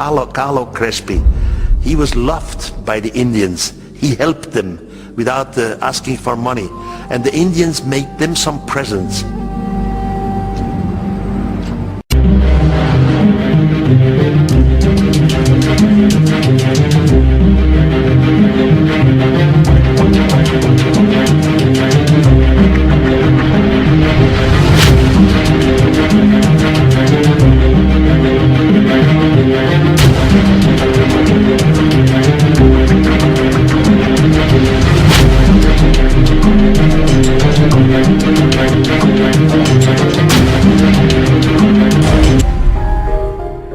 Carlo Crespi. He was loved by the Indians. He helped them without asking for money. And the Indians made them some presents.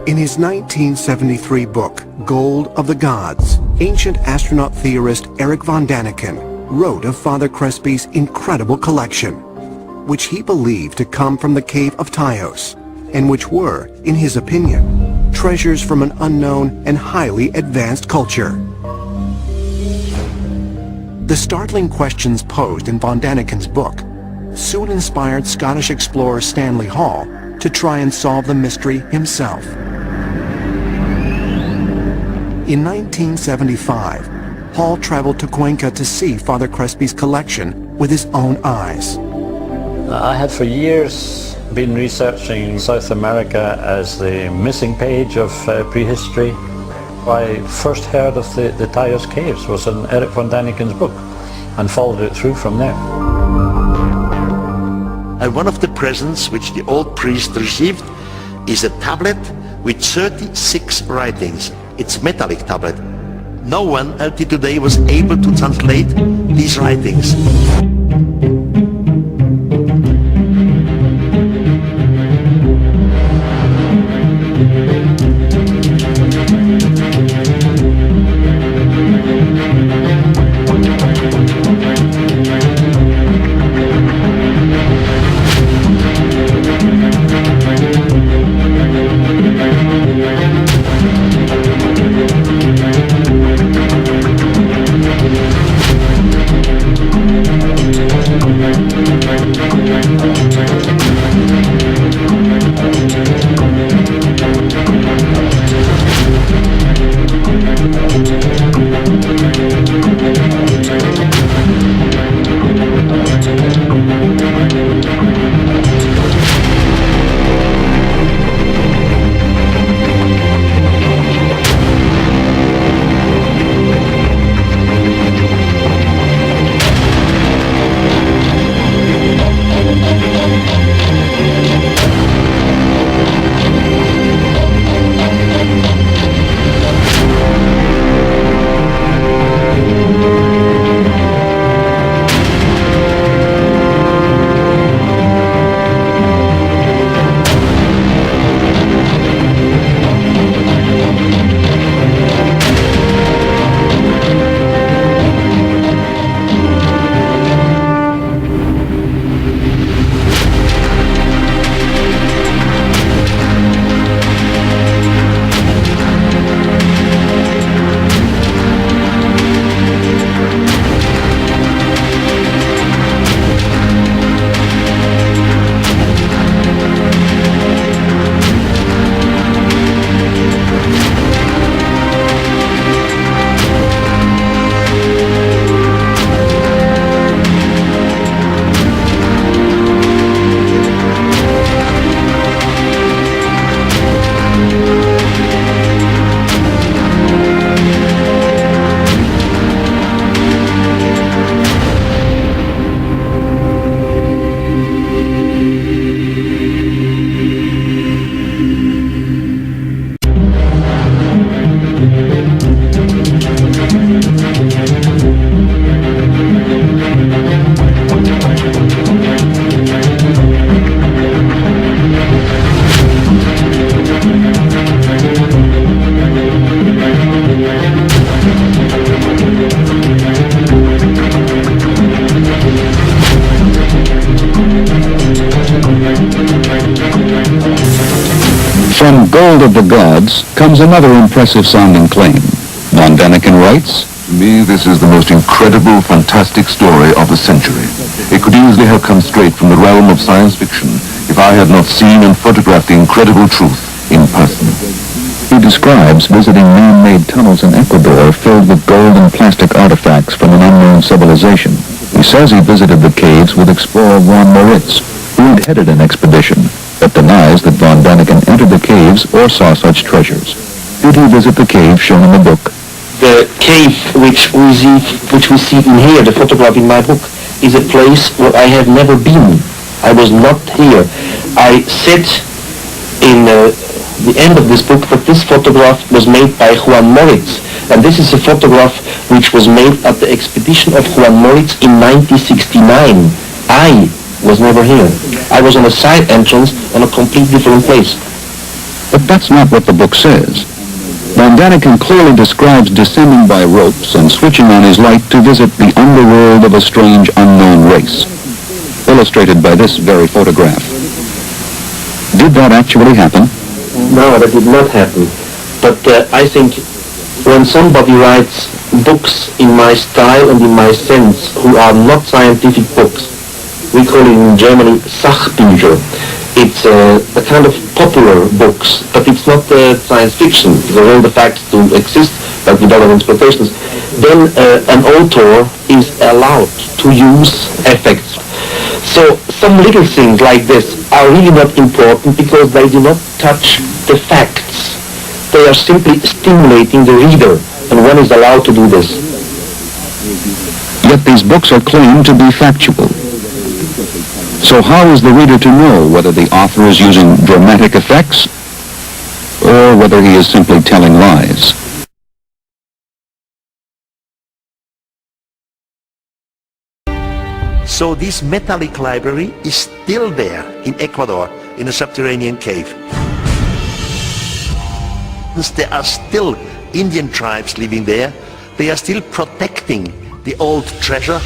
In his 1973 book, Gold of the Gods, ancient astronaut theorist Erich von Däniken wrote of Father Crespi's incredible collection, which he believed to come from the cave of Tyos, and which were, in his opinion, treasures from an unknown and highly advanced culture. The startling questions posed in von Däniken's book soon inspired Scottish explorer Stanley Hall to try and solve the mystery himself. In 1975, Hall traveled to Cuenca to see Father Crespi's collection with his own eyes. I had for years been researching South America as the missing page of prehistory. I first heard of the Tyos caves was in Erich von Däniken's book and followed it through from there. And one of the presents which the old priest received is a tablet with 36 writings. It's metallic tablet. No one until today was able to translate these writings. From Gold of the Gods comes another impressive sounding claim. Von Däniken writes, To me, this is the most incredible, fantastic story of the century. It could easily have come straight from the realm of science fiction if I had not seen and photographed the incredible truth in person. He describes visiting man-made tunnels in Ecuador filled with gold and plastic artifacts from an unknown civilization. He says he visited the caves with explorer Juan Moritz, who had headed an expedition, but denies that von Däniken entered the caves or saw such treasures. Did he visit the cave shown in the book? The cave which we see in here, the photograph in my book, is a place where I have never been. I was not here. I said in the end of this book that this photograph was made by Juan Moritz, and this is a photograph which was made at the expedition of Juan Moritz in 1969. I was never here. I was on a side entrance on a completely different place. But that's not what the book says. Von Däniken clearly describes descending by ropes and switching on his light to visit the underworld of a strange unknown race, illustrated by this very photograph. Did that actually happen? No, that did not happen. But I think when somebody writes books in my style and in my sense, who are not scientific books, we call it in Germany Sachbücher. It's a kind of popular books, but it's not science fiction, because all the facts do exist, but with other interpretations. Then an author is allowed to use effects. So some little things like this are really not important because they do not touch the facts. They are simply stimulating the reader, and one is allowed to do this. Yet these books are claimed to be factual. So how is the reader to know whether the author is using dramatic effects or whether he is simply telling lies? So this metallic library is still there in Ecuador, in a subterranean cave. There are still Indian tribes living there. They are still protecting the old treasure.